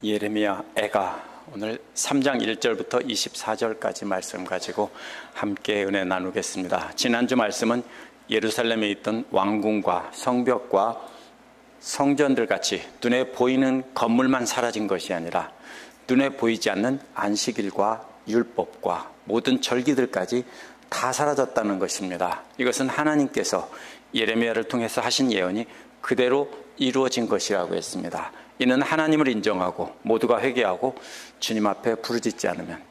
예레미야 애가 오늘 3장 1절부터 24절까지 말씀 가지고 함께 은혜 나누겠습니다. 지난주 말씀은 예루살렘에 있던 왕궁과 성벽과 성전들 같이 눈에 보이는 건물만 사라진 것이 아니라 눈에 보이지 않는 안식일과 율법과 모든 절기들까지 다 사라졌다는 것입니다. 이것은 하나님께서 예레미야를 통해서 하신 예언이 그대로 이루어진 것이라고 했습니다. 이는 하나님을 인정하고 모두가 회개하고 주님 앞에 부르짖지 않으면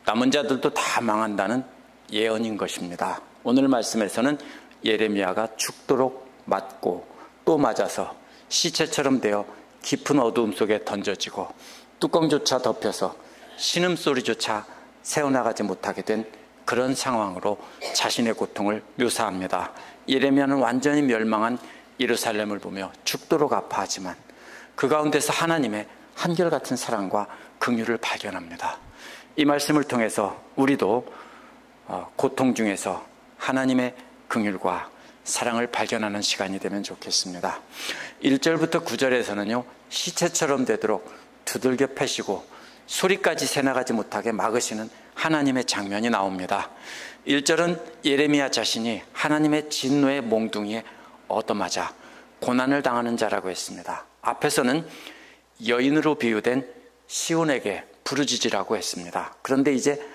남은 자들도 다 망한다는 예언인 것입니다. 오늘 말씀에서는 예레미야가 죽도록 맞고 또 맞아서 시체처럼 되어 깊은 어두움 속에 던져지고 뚜껑조차 덮여서 신음소리조차 새어나가지 못하게 된 그런 상황으로 자신의 고통을 묘사합니다. 예레미야는 완전히 멸망한 예루살렘을 보며 죽도록 아파하지만 그 가운데서 하나님의 한결같은 사랑과 긍휼을 발견합니다. 이 말씀을 통해서 우리도 고통 중에서 하나님의 긍휼과 사랑을 발견하는 시간이 되면 좋겠습니다. 1절부터 9절에서는요, 시체처럼 되도록 두들겨 패시고 소리까지 새나가지 못하게 막으시는 하나님의 장면이 나옵니다. 1절은 예레미야 자신이 하나님의 진노의 몽둥이에 얻어맞아 고난을 당하는 자라고 했습니다. 앞에서는 여인으로 비유된 시온에게 부르짖으라고 했습니다. 그런데 이제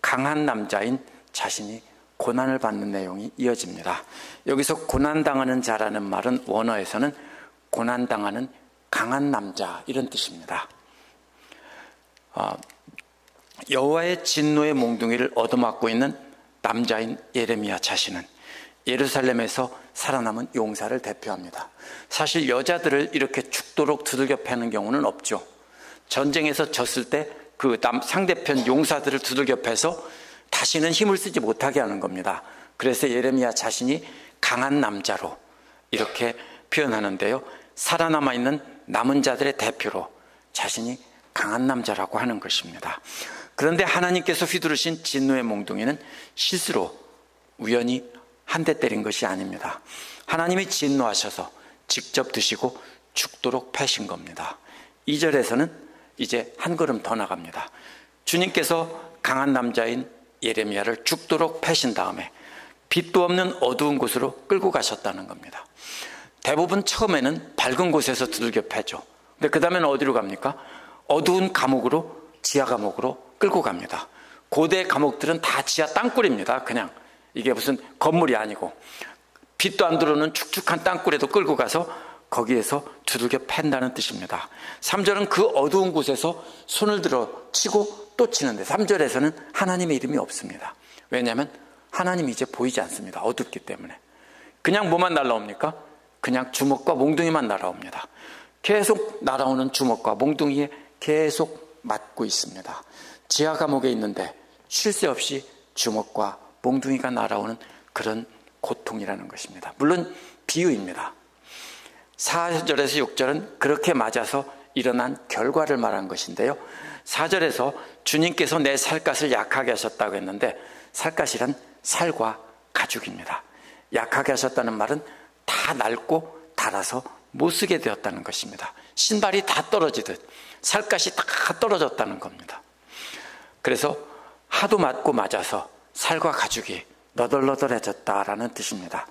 강한 남자인 자신이 고난을 받는 내용이 이어집니다. 여기서 고난당하는 자라는 말은 원어에서는 고난당하는 강한 남자 이런 뜻입니다. 여호와의 진노의 몽둥이를 얻어맞고 있는 남자인 예레미야 자신은 예루살렘에서 살아남은 용사를 대표합니다. 사실 여자들을 이렇게 죽도록 두들겨 패는 경우는 없죠. 전쟁에서 졌을 때 그 상대편 용사들을 두들겨 패서 다시는 힘을 쓰지 못하게 하는 겁니다. 그래서 예레미야 자신이 강한 남자로 이렇게 표현하는데요, 살아남아 있는 남은 자들의 대표로 자신이 강한 남자라고 하는 것입니다. 그런데 하나님께서 휘두르신 진노의 몽둥이는 실수로 우연히 한 대 때린 것이 아닙니다. 하나님이 진노하셔서 직접 드시고 죽도록 패신 겁니다. 2절에서는 이제 한 걸음 더 나갑니다. 주님께서 강한 남자인 예레미야를 죽도록 패신 다음에 빛도 없는 어두운 곳으로 끌고 가셨다는 겁니다. 대부분 처음에는 밝은 곳에서 두들겨 패죠. 근데 그 다음에는 어디로 갑니까? 어두운 감옥으로, 지하 감옥으로 끌고 갑니다. 고대 감옥들은 다 지하 땅굴입니다. 그냥 이게 무슨 건물이 아니고 빛도 안 들어오는 축축한 땅굴에도 끌고 가서 거기에서 두들겨 팬다는 뜻입니다. 3절은 그 어두운 곳에서 손을 들어 치고 또 치는데 3절에서는 하나님의 이름이 없습니다. 왜냐하면 하나님이 이제 보이지 않습니다. 어둡기 때문에. 그냥 뭐만 날아옵니까? 그냥 주먹과 몽둥이만 날아옵니다. 계속 날아오는 주먹과 몽둥이에 계속 맞고 있습니다. 지하 감옥에 있는데 쉴 새 없이 주먹과 몽둥이가 날아오는 그런 고통이라는 것입니다. 물론 비유입니다. 4절에서 6절은 그렇게 맞아서 일어난 결과를 말한 것인데요, 4절에서 주님께서 내 살갗을 약하게 하셨다고 했는데 살갗이란 살과 가죽입니다. 약하게 하셨다는 말은 다 낡고 닳아서 못 쓰게 되었다는 것입니다. 신발이 다 떨어지듯 살갗이 다 떨어졌다는 겁니다. 그래서 하도 맞고 맞아서 살과 가죽이 너덜너덜해졌다라는 뜻입니다.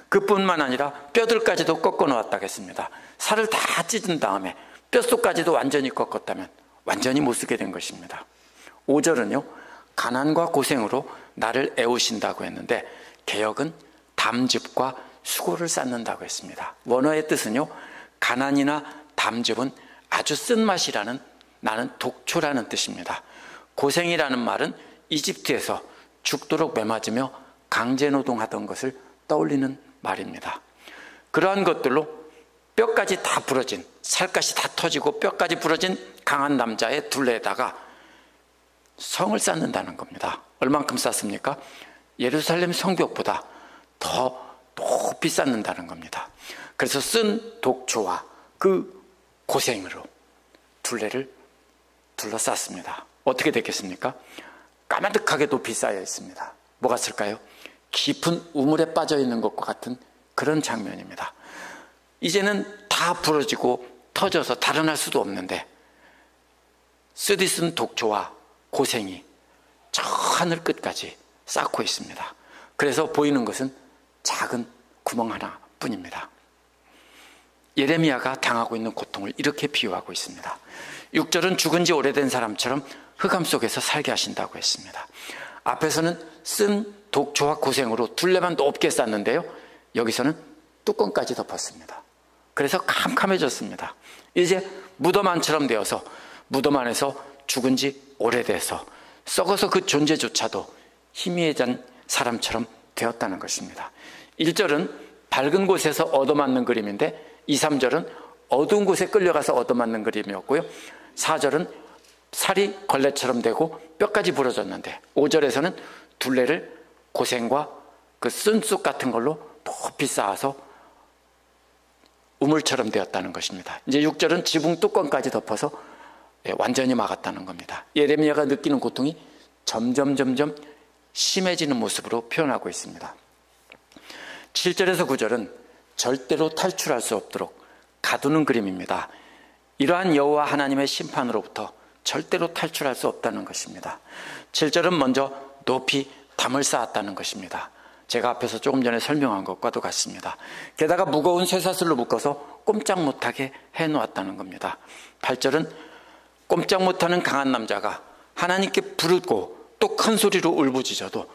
그뿐만 아니라 뼈들까지도 꺾어 놓았다고 했습니다. 살을 다 찢은 다음에 뼛속까지도 완전히 꺾었다면 완전히 못 쓰게 된 것입니다. 5절은요, 가난과 고생으로 나를 애우신다고 했는데 개역은 담즙과 수고를 쌓는다고 했습니다. 원어의 뜻은요, 가난이나 담즙은 아주 쓴맛이라는, 나는 독초라는 뜻입니다. 고생이라는 말은 이집트에서 죽도록 매맞으며 강제노동하던 것을 떠올리는 말입니다. 그러한 것들로 뼈까지 다 부러진, 살갗이 다 터지고 뼈까지 부러진 강한 남자의 둘레에다가 성을 쌓는다는 겁니다. 얼만큼 쌓습니까? 예루살렘 성벽보다 더 높이 쌓는다는 겁니다. 그래서 쓴 독초와 그 고생으로 둘레를 둘러쌌습니다. 어떻게 됐겠습니까? 까마득하게 높이 쌓여 있습니다. 뭐가 쓸까요? 깊은 우물에 빠져 있는 것과 같은 그런 장면입니다. 이제는 다 부러지고 터져서 달아날 수도 없는데 쓰디쓴 독초와 고생이 저 하늘 끝까지 쌓고 있습니다. 그래서 보이는 것은 작은 구멍 하나 뿐입니다. 예레미야가 당하고 있는 고통을 이렇게 비유하고 있습니다. 6절은 죽은 지 오래된 사람처럼 흑암 속에서 살게 하신다고 했습니다. 앞에서는 쓴 독초와 고생으로 둘레만 높게 쌓는데요, 여기서는 뚜껑까지 덮었습니다. 그래서 캄캄해졌습니다. 이제 무덤 안처럼 되어서 무덤 안에서 죽은 지 오래돼서 썩어서 그 존재조차도 희미해진 사람처럼 되었다는 것입니다. 1절은 밝은 곳에서 얻어맞는 그림인데 2, 3절은 어두운 곳에 끌려가서 얻어맞는 그림이었고요, 4절은 살이 걸레처럼 되고 뼈까지 부러졌는데 5절에서는 둘레를 고생과 그 쓴 쑥 같은 걸로 높이 쌓아서 우물처럼 되었다는 것입니다. 이제 6절은 지붕 뚜껑까지 덮어서 완전히 막았다는 겁니다. 예레미야가 느끼는 고통이 점점 심해지는 모습으로 표현하고 있습니다. 7절에서 9절은 절대로 탈출할 수 없도록 가두는 그림입니다. 이러한 여호와 하나님의 심판으로부터 절대로 탈출할 수 없다는 것입니다. 7절은 먼저 높이 담을 쌓았다는 것입니다. 제가 앞에서 조금 전에 설명한 것과도 같습니다. 게다가 무거운 쇠사슬로 묶어서 꼼짝 못하게 해놓았다는 겁니다. 8절은 꼼짝 못하는 강한 남자가 하나님께 부르고 또 큰 소리로 울부짖어도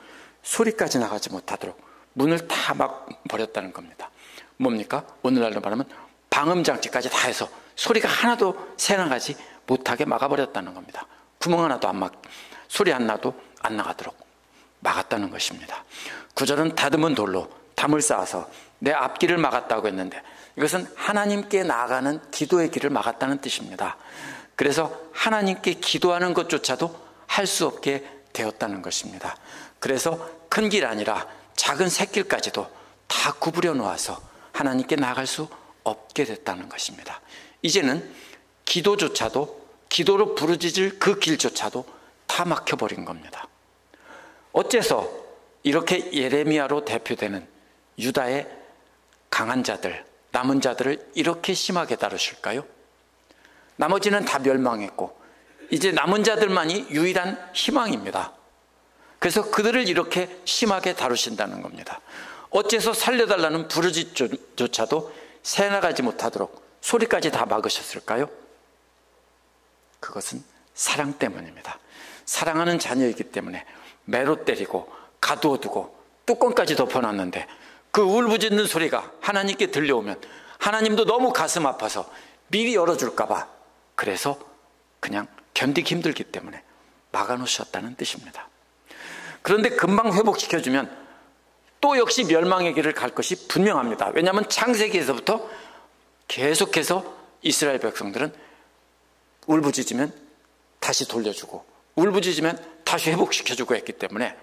소리까지 나가지 못하도록 문을 다 막버렸다는 겁니다. 뭡니까? 오늘날로 말하면 방음장치까지 다 해서 소리가 하나도 새나가지 못하게 막아버렸다는 겁니다. 구멍 하나도 소리 안 나도 안 나가도록 막았다는 것입니다. 9절은 다듬은 돌로 담을 쌓아서 내 앞길을 막았다고 했는데 이것은 하나님께 나아가는 기도의 길을 막았다는 뜻입니다. 그래서 하나님께 기도하는 것조차도 할 수 없게 되었다는 것입니다. 그래서 큰 길 아니라 작은 샛길까지도 다 구부려 놓아서 하나님께 나아갈 수 없게 됐다는 것입니다. 이제는 기도로 부르짖을 그 길조차도 다 막혀버린 겁니다. 어째서 이렇게 예레미야로 대표되는 유다의 강한 자들, 남은 자들을 이렇게 심하게 다루실까요? 나머지는 다 멸망했고 이제 남은 자들만이 유일한 희망입니다. 그래서 그들을 이렇게 심하게 다루신다는 겁니다. 어째서 살려달라는 부르짖조차도 새나가지 못하도록 소리까지 다 막으셨을까요? 그것은 사랑 때문입니다. 사랑하는 자녀이기 때문에 매로 때리고 가두어두고 뚜껑까지 덮어놨는데 그 울부짖는 소리가 하나님께 들려오면 하나님도 너무 가슴 아파서 미리 열어줄까 봐 그래서 그냥 견디기 힘들기 때문에 막아놓으셨다는 뜻입니다. 그런데 금방 회복시켜주면 또 역시 멸망의 길을 갈 것이 분명합니다. 왜냐하면 창세기에서부터 계속해서 이스라엘 백성들은 울부짖으면 다시 돌려주고 울부짖으면 다시 회복시켜주고 했기 때문에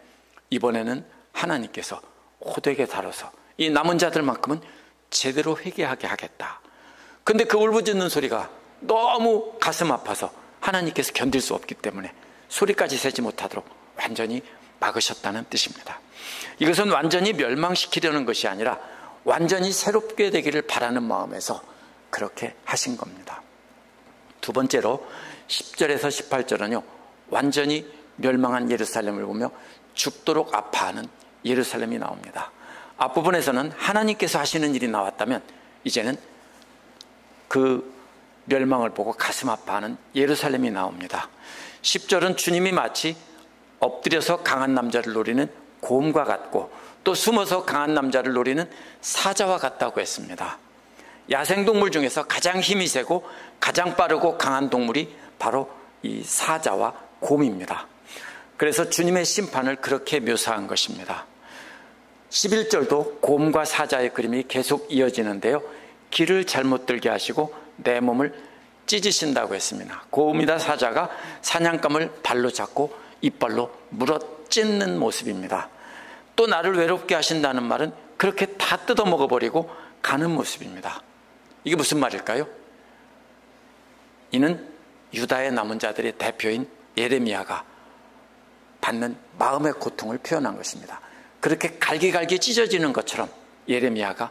이번에는 하나님께서 호되게 다뤄서 이 남은 자들만큼은 제대로 회개하게 하겠다. 근데 그 울부짖는 소리가 너무 가슴 아파서 하나님께서 견딜 수 없기 때문에 소리까지 세지 못하도록 완전히 막으셨다는 뜻입니다. 이것은 완전히 멸망시키려는 것이 아니라 완전히 새롭게 되기를 바라는 마음에서 그렇게 하신 겁니다. 두 번째로 10절에서 18절은요, 완전히 멸망한 예루살렘을 보며 죽도록 아파하는 예루살렘이 나옵니다. 앞부분에서는 하나님께서 하시는 일이 나왔다면 이제는 그 멸망을 보고 가슴 아파하는 예루살렘이 나옵니다. 10절은 주님이 마치 엎드려서 강한 남자를 노리는 곰과 같고 또 숨어서 강한 남자를 노리는 사자와 같다고 했습니다. 야생동물 중에서 가장 힘이 세고 가장 빠르고 강한 동물이 바로 이 사자와 곰입니다. 그래서 주님의 심판을 그렇게 묘사한 것입니다. 11절도 곰과 사자의 그림이 계속 이어지는데요, 길을 잘못 들게 하시고 내 몸을 찢으신다고 했습니다. 곰이나 사자가 사냥감을 발로 잡고 이빨로 물어 찢는 모습입니다. 또 나를 외롭게 하신다는 말은 그렇게 다 뜯어 먹어버리고 가는 모습입니다. 이게 무슨 말일까요? 이는 유다의 남은 자들의 대표인 예레미야가 받는 마음의 고통을 표현한 것입니다. 그렇게 갈기갈기 찢어지는 것처럼 예레미야가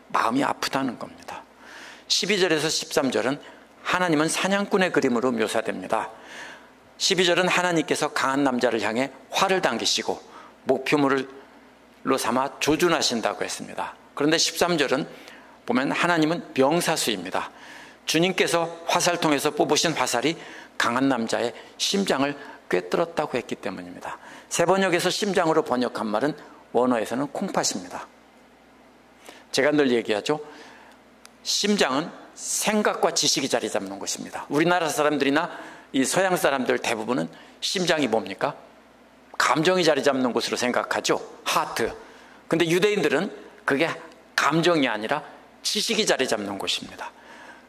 마음이 아프다는 겁니다. 12절에서 13절은 하나님은 사냥꾼의 그림으로 묘사됩니다. 12절은 하나님께서 강한 남자를 향해 활을 당기시고 목표물로 삼아 조준하신다고 했습니다. 그런데 13절은 보면 하나님은 명사수입니다. 주님께서 화살통에서 뽑으신 화살이 강한 남자의 심장을 꿰뚫었다고 했기 때문입니다. 세번역에서 심장으로 번역한 말은 원어에서는 콩팥입니다. 제가 늘 얘기하죠. 심장은 생각과 지식이 자리 잡는 곳입니다. 우리나라 사람들이나 이 서양 사람들 대부분은 심장이 뭡니까? 감정이 자리 잡는 곳으로 생각하죠. 하트. 근데 유대인들은 그게 감정이 아니라 지식이 자리 잡는 곳입니다.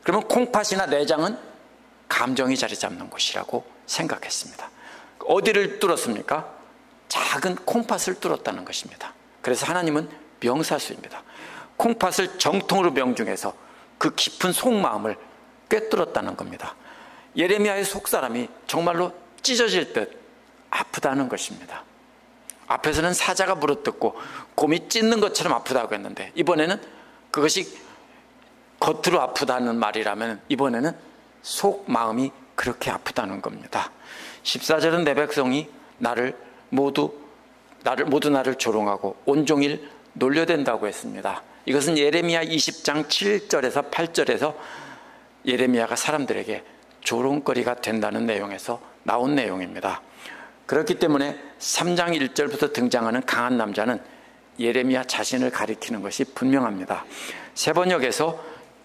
그러면 콩팥이나 내장은 감정이 자리 잡는 곳이라고 생각했습니다. 어디를 뚫었습니까? 작은 콩팥을 뚫었다는 것입니다. 그래서 하나님은 명사수입니다. 콩팥을 정통으로 명중해서 그 깊은 속마음을 꿰뚫었다는 겁니다. 예레미야의 속사람이 정말로 찢어질 듯 아프다는 것입니다. 앞에서는 사자가 물어뜯고 곰이 찢는 것처럼 아프다고 했는데 이번에는 그것이 겉으로 아프다는 말이라면 이번에는 속마음이 그렇게 아프다는 겁니다. 14절은 내 백성이 모두 나를 조롱하고 온종일 놀려댄다고 했습니다. 이것은 예레미야 20장 7절에서 8절에서 예레미야가 사람들에게 조롱거리가 된다는 내용에서 나온 내용입니다. 그렇기 때문에 3장 1절부터 등장하는 강한 남자는 예레미야 자신을 가리키는 것이 분명합니다. 세번역에서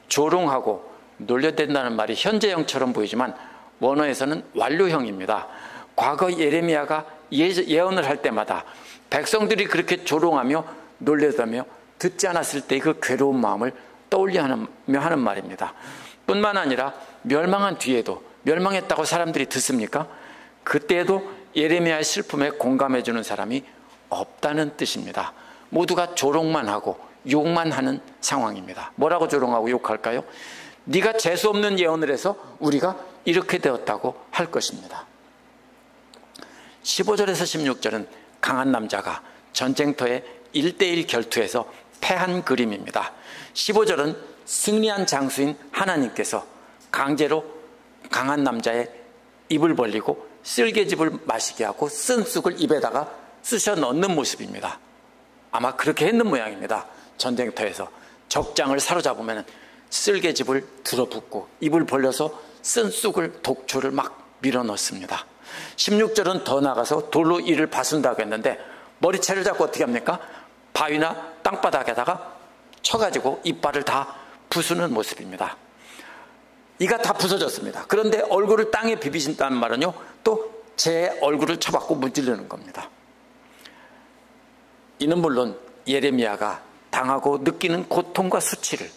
조롱하고 놀려댄다는 말이 현재형처럼 보이지만 원어에서는 완료형입니다. 과거 예레미야가 예언을 할 때마다 백성들이 그렇게 조롱하며 놀려다며 듣지 않았을 때 그 괴로운 마음을 떠올려 하는 말입니다. 뿐만 아니라 멸망한 뒤에도 멸망했다고 사람들이 듣습니까? 그때에도 예레미야의 슬픔에 공감해 주는 사람이 없다는 뜻입니다. 모두가 조롱만 하고 욕만 하는 상황입니다. 뭐라고 조롱하고 욕할까요? 네가 재수없는 예언을 해서 우리가 이렇게 되었다고 할 것입니다. 15절에서 16절은 강한 남자가 전쟁터에 1대1 결투에서 패한 그림입니다. 15절은 승리한 장수인 하나님께서 강제로 강한 남자의 입을 벌리고 쓸개즙을 마시게 하고 쓴 쑥을 입에다가 쑤셔 넣는 모습입니다. 아마 그렇게 했는 모양입니다. 전쟁터에서 적장을 사로잡으면 쓸개즙을 들어붓고 입을 벌려서 쓴 쑥을 독초를 막 밀어 넣습니다. 16절은 더 나가서 돌로 이를 바순다고 했는데 머리채를 잡고 어떻게 합니까? 바위나 땅바닥에다가 쳐가지고 이빨을 다 부수는 모습입니다. 이가 다 부서졌습니다. 그런데 얼굴을 땅에 비비신다는 말은요, 또 제 얼굴을 쳐박고 문지르는 겁니다. 이는 물론 예레미야가 당하고 느끼는 고통과 수치를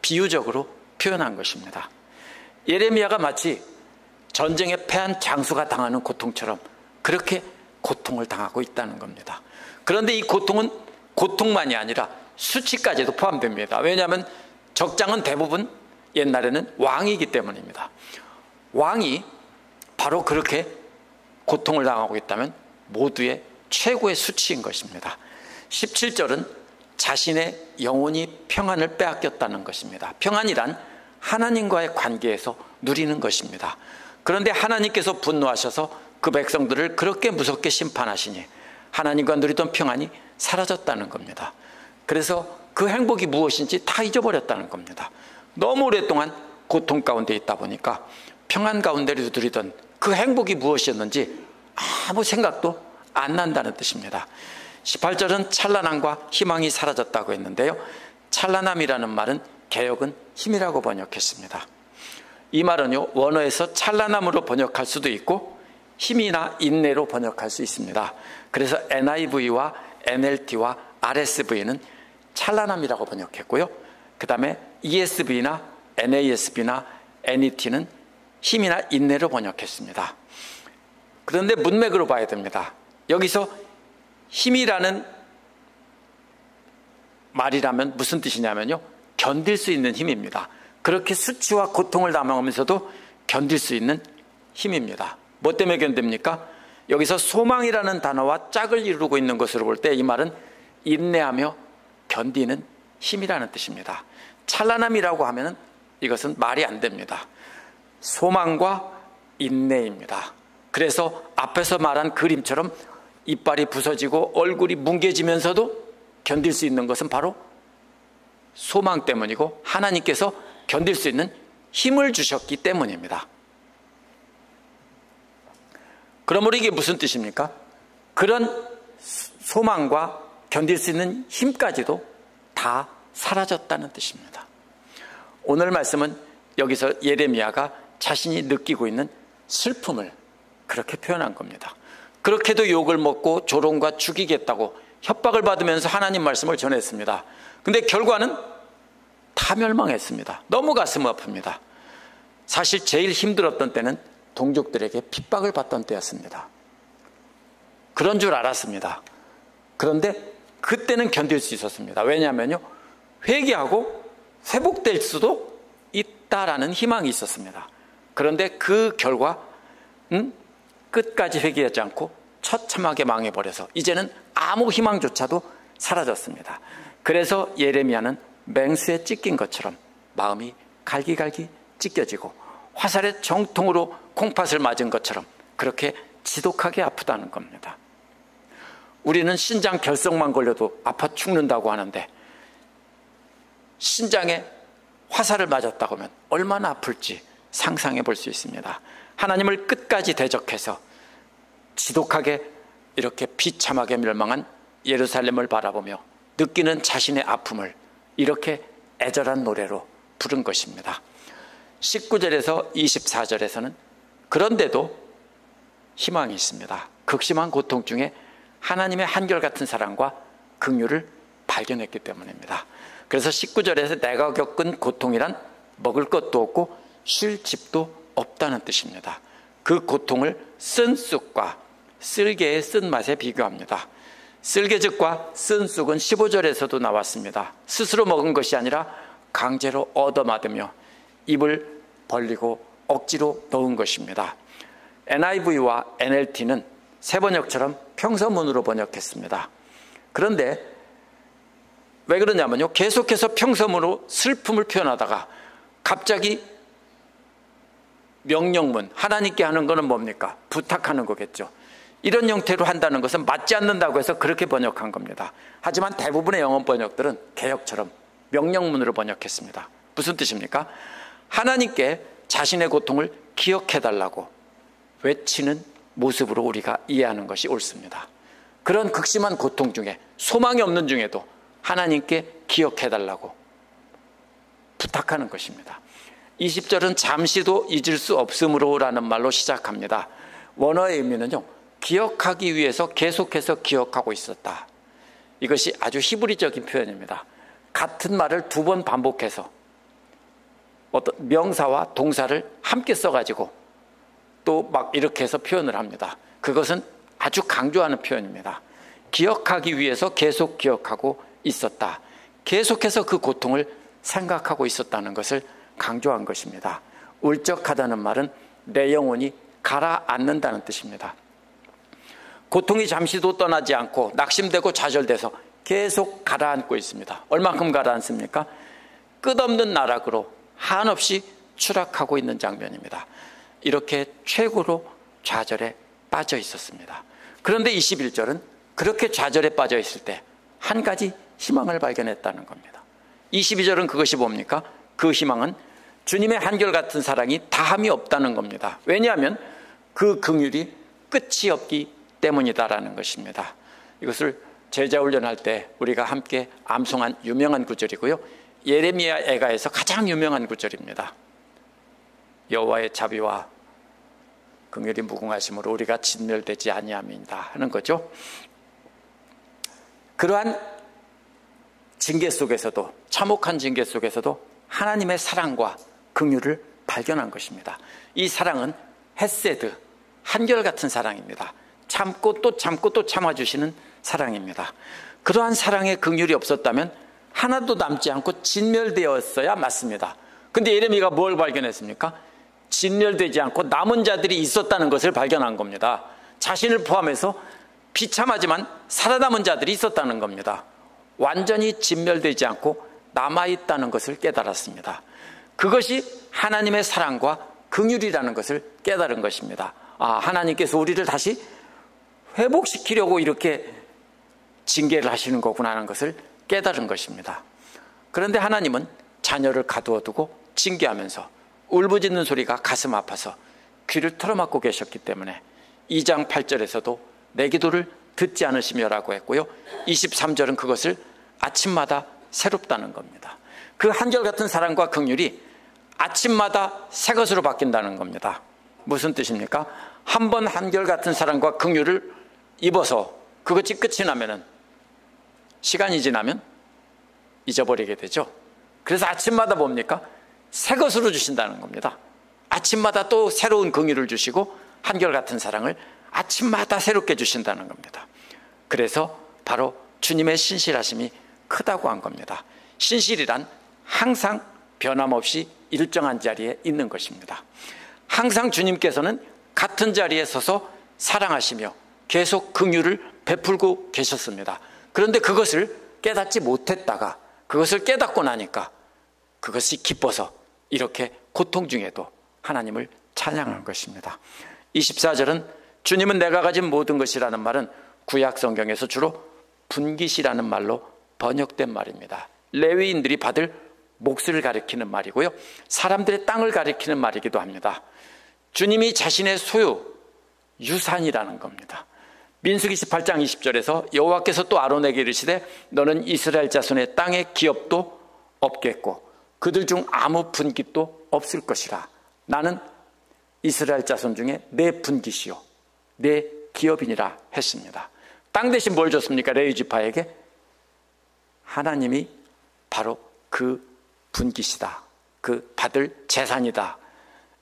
비유적으로 표현한 것입니다. 예레미야가 마치 전쟁에 패한 장수가 당하는 고통처럼 그렇게 고통을 당하고 있다는 겁니다. 그런데 이 고통은 고통만이 아니라 수치까지도 포함됩니다. 왜냐하면 적장은 대부분 옛날에는 왕이기 때문입니다. 왕이 바로 그렇게 고통을 당하고 있다면 모두의 최고의 수치인 것입니다. 17절은 자신의 영혼이 평안을 빼앗겼다는 것입니다. 평안이란 하나님과의 관계에서 누리는 것입니다. 그런데 하나님께서 분노하셔서 그 백성들을 그렇게 무섭게 심판하시니 하나님과 누리던 평안이 사라졌다는 겁니다. 그래서 그 행복이 무엇인지 다 잊어버렸다는 겁니다. 너무 오랫동안 고통 가운데 있다 보니까 평안 가운데 누리던 그 행복이 무엇이었는지 아무 생각도 안 난다는 뜻입니다. 18절은 찬란함과 희망이 사라졌다고 했는데요, 찬란함이라는 말은 개역은 힘이라고 번역했습니다. 이 말은요, 원어에서 찬란함으로 번역할 수도 있고 힘이나 인내로 번역할 수 있습니다. 그래서 NIV와 NLT와 RSV는 찬란함이라고 번역했고요, 그 다음에 ESV나 NASB나 NET는 힘이나 인내로 번역했습니다. 그런데 문맥으로 봐야 됩니다. 여기서 힘이라는 말이라면 무슨 뜻이냐면요, 견딜 수 있는 힘입니다. 그렇게 수치와 고통을 당하면서도 견딜 수 있는 힘입니다. 뭐 때문에 견딥니까? 여기서 소망이라는 단어와 짝을 이루고 있는 것으로 볼 때 이 말은 인내하며 견디는 힘이라는 뜻입니다. 찬란함이라고 하면 이것은 말이 안 됩니다. 소망과 인내입니다. 그래서 앞에서 말한 그림처럼 이빨이 부서지고 얼굴이 뭉개지면서도 견딜 수 있는 것은 바로 소망 때문이고 하나님께서 견딜 수 있는 힘을 주셨기 때문입니다. 그러므로 이게 무슨 뜻입니까? 그런 소망과 견딜 수 있는 힘까지도 다 사라졌다는 뜻입니다. 오늘 말씀은 여기서 예레미야가 자신이 느끼고 있는 슬픔을 그렇게 표현한 겁니다. 그렇게도 욕을 먹고 조롱과 죽이겠다고 협박을 받으면서 하나님 말씀을 전했습니다. 근데 결과는 다 멸망했습니다. 너무 가슴 아픕니다. 사실 제일 힘들었던 때는 동족들에게 핍박을 받던 때였습니다. 그런 줄 알았습니다. 그런데 그때는 견딜 수 있었습니다. 왜냐하면요, 회개하고 회복될 수도 있다라는 희망이 있었습니다. 그런데 그 결과 끝까지 회개하지 않고 처참하게 망해버려서 이제는 아무 희망조차도 사라졌습니다. 그래서 예레미야는 맹수에 찢긴 것처럼 마음이 갈기갈기 찢겨지고 화살의 정통으로 콩팥을 맞은 것처럼 그렇게 지독하게 아프다는 겁니다. 우리는 신장 결석만 걸려도 아파 죽는다고 하는데 신장에 화살을 맞았다고 하면 얼마나 아플지 상상해 볼 수 있습니다. 하나님을 끝까지 대적해서 지독하게 이렇게 비참하게 멸망한 예루살렘을 바라보며 느끼는 자신의 아픔을 이렇게 애절한 노래로 부른 것입니다. 19절에서 24절에서는 그런데도 희망이 있습니다. 극심한 고통 중에 하나님의 한결같은 사랑과 긍휼을 발견했기 때문입니다. 그래서 19절에서 내가 겪은 고통이란 먹을 것도 없고 쉴 집도 없다는 뜻입니다. 그 고통을 쓴 쑥과 쓸개의 쓴맛에 비교합니다. 쓸개즙과 쓴 쑥은 15절에서도 나왔습니다. 스스로 먹은 것이 아니라 강제로 얻어맞으며 입을 벌리고 억지로 넣은 것입니다. NIV와 NLT는 새 번역처럼 평서문으로 번역했습니다. 그런데 왜 그러냐면요, 계속해서 평서문으로 슬픔을 표현하다가 갑자기 명령문, 하나님께 하는 것은 뭡니까? 부탁하는 거겠죠. 이런 형태로 한다는 것은 맞지 않는다고 해서 그렇게 번역한 겁니다. 하지만 대부분의 영어 번역들은 개역처럼 명령문으로 번역했습니다. 무슨 뜻입니까? 하나님께 자신의 고통을 기억해달라고 외치는 모습으로 우리가 이해하는 것이 옳습니다. 그런 극심한 고통 중에 소망이 없는 중에도 하나님께 기억해달라고 부탁하는 것입니다. 20절은 잠시도 잊을 수 없으므로 라는 말로 시작합니다. 원어의 의미는요, 기억하기 위해서 계속해서 기억하고 있었다. 이것이 아주 히브리적인 표현입니다. 같은 말을 두 번 반복해서 어떤 명사와 동사를 함께 써가지고 또 막 이렇게 해서 표현을 합니다. 그것은 아주 강조하는 표현입니다. 기억하기 위해서 계속 기억하고 있었다. 계속해서 그 고통을 생각하고 있었다는 것을 강조한 것입니다. 울적하다는 말은 내 영혼이 가라앉는다는 뜻입니다. 고통이 잠시도 떠나지 않고 낙심되고 좌절돼서 계속 가라앉고 있습니다. 얼만큼 가라앉습니까? 끝없는 나락으로 한없이 추락하고 있는 장면입니다. 이렇게 최고로 좌절에 빠져 있었습니다. 그런데 21절은 그렇게 좌절에 빠져 있을 때 한 가지 희망을 발견했다는 겁니다. 22절은 그것이 뭡니까? 그 희망은 주님의 한결같은 사랑이 다함이 없다는 겁니다. 왜냐하면 그 긍휼이 끝이 없기 때문이다라는 것입니다. 이것을 제자훈련할 때 우리가 함께 암송한 유명한 구절이고요, 예레미야 애가에서 가장 유명한 구절입니다. 여호와의 자비와 긍휼이 무궁하심으로 우리가 진멸되지 아니함이다 하는 거죠. 그러한 징계 속에서도, 참혹한 징계 속에서도 하나님의 사랑과 긍휼을 발견한 것입니다. 이 사랑은 헤세드, 한결같은 사랑입니다. 참고 또 참고 또 참아주시는 사랑입니다. 그러한 사랑의 긍휼이 없었다면 하나도 남지 않고 진멸되었어야 맞습니다. 근데 예레미야가 뭘 발견했습니까? 진멸되지 않고 남은 자들이 있었다는 것을 발견한 겁니다. 자신을 포함해서 비참하지만 살아남은 자들이 있었다는 겁니다. 완전히 진멸되지 않고 남아있다는 것을 깨달았습니다. 그것이 하나님의 사랑과 긍휼이라는 것을 깨달은 것입니다. 하나님께서 우리를 다시 회복시키려고 이렇게 징계를 하시는 거구나 하는 것을 깨달은 것입니다. 그런데 하나님은 자녀를 가두어 두고 징계하면서 울부짖는 소리가 가슴 아파서 귀를 털어막고 계셨기 때문에 2장 8절에서도 내 기도를 듣지 않으시며라고 했고요, 23절은 그것을 아침마다 새롭다는 겁니다. 그 한결같은 사랑과 긍휼이 아침마다 새 것으로 바뀐다는 겁니다. 무슨 뜻입니까? 한 번 한결같은 사랑과 긍휼을 입어서 그것이 끝이 나면은, 시간이 지나면 잊어버리게 되죠. 그래서 아침마다 뭡니까? 새 것으로 주신다는 겁니다. 아침마다 또 새로운 긍휼을 주시고 한결같은 사랑을 아침마다 새롭게 주신다는 겁니다. 그래서 바로 주님의 신실하심이 크다고 한 겁니다. 신실이란 항상 변함없이 일정한 자리에 있는 것입니다. 항상 주님께서는 같은 자리에 서서 사랑하시며 계속 긍휼을 베풀고 계셨습니다. 그런데 그것을 깨닫지 못했다가 그것을 깨닫고 나니까 그것이 기뻐서 이렇게 고통 중에도 하나님을 찬양한 것입니다. 24절은 주님은 내가 가진 모든 것이라는 말은 구약 성경에서 주로 분깃이라는 말로 번역된 말입니다. 레위인들이 받을 몫을 가리키는 말이고요, 사람들의 땅을 가리키는 말이기도 합니다. 주님이 자신의 소유, 유산이라는 겁니다. 민수기 18장 20절에서 여호와께서 또 아론에게 이르시되 너는 이스라엘 자손의 땅에 기업도 없겠고 그들 중 아무 분깃도 없을 것이라. 나는 이스라엘 자손 중에 내 분깃이요 내 기업이니라 했습니다. 땅 대신 뭘 줬습니까? 레위 지파에게 하나님이 바로 그 분깃이다, 그 받을 재산이다,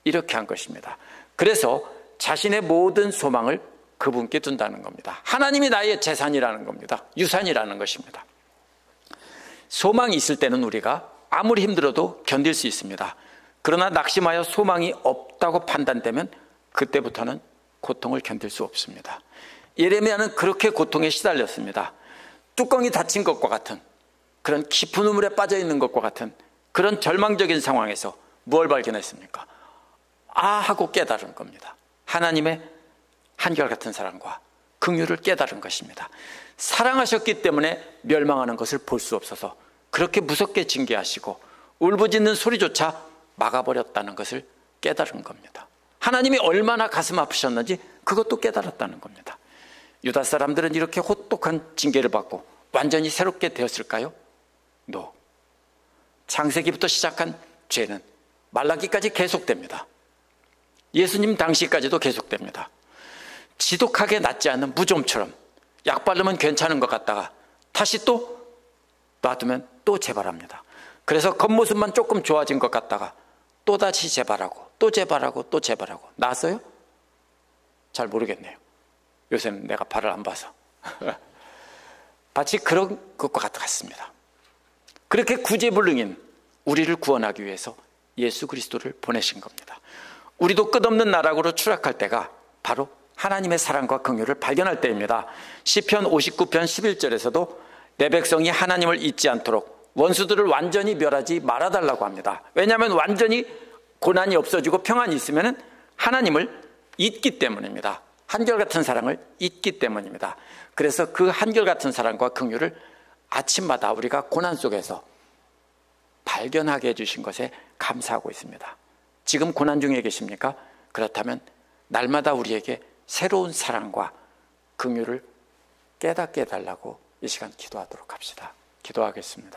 이렇게 한 것입니다. 그래서 자신의 모든 소망을 그분께 둔다는 겁니다. 하나님이 나의 재산이라는 겁니다. 유산이라는 것입니다. 소망이 있을 때는 우리가 아무리 힘들어도 견딜 수 있습니다. 그러나 낙심하여 소망이 없다고 판단되면 그때부터는 고통을 견딜 수 없습니다. 예레미야는 그렇게 고통에 시달렸습니다. 뚜껑이 닫힌 것과 같은, 그런 깊은 우물에 빠져 있는 것과 같은 그런 절망적인 상황에서 뭘 발견했습니까? 하고 깨달은 겁니다. 하나님의 한결같은 사랑과 긍휼을 깨달은 것입니다. 사랑하셨기 때문에 멸망하는 것을 볼 수 없어서 그렇게 무섭게 징계하시고 울부짖는 소리조차 막아버렸다는 것을 깨달은 겁니다. 하나님이 얼마나 가슴 아프셨는지 그것도 깨달았다는 겁니다. 유다 사람들은 이렇게 혹독한 징계를 받고 완전히 새롭게 되었을까요? No. 창세기부터 시작한 죄는 말라기까지 계속됩니다. 예수님 당시까지도 계속됩니다. 지독하게 낫지 않는 무좀처럼 약 바르면 괜찮은 것 같다가 다시 또 놔두면 또 재발합니다. 그래서 겉모습만 조금 좋아진 것 같다가 또다시 재발하고 또 재발하고 또 재발하고. 나았어요? 잘 모르겠네요. 요새는 내가 발을 안 봐서. 마치 그런 것과 같습니다. 그렇게 구제불능인 우리를 구원하기 위해서 예수 그리스도를 보내신 겁니다. 우리도 끝없는 나락으로 추락할 때가 바로 하나님의 사랑과 긍휼을 발견할 때입니다. 시편 59편 11절에서도 내 백성이 하나님을 잊지 않도록 원수들을 완전히 멸하지 말아달라고 합니다. 왜냐하면 완전히 고난이 없어지고 평안이 있으면 하나님을 잊기 때문입니다. 한결같은 사랑을 잊기 때문입니다. 그래서 그 한결같은 사랑과 긍휼을 아침마다 우리가 고난 속에서 발견하게 해주신 것에 감사하고 있습니다. 지금 고난 중에 계십니까? 그렇다면 날마다 우리에게 새로운 사랑과 긍휼을 깨닫게 해달라고 이 시간 기도하도록 합시다. 기도하겠습니다.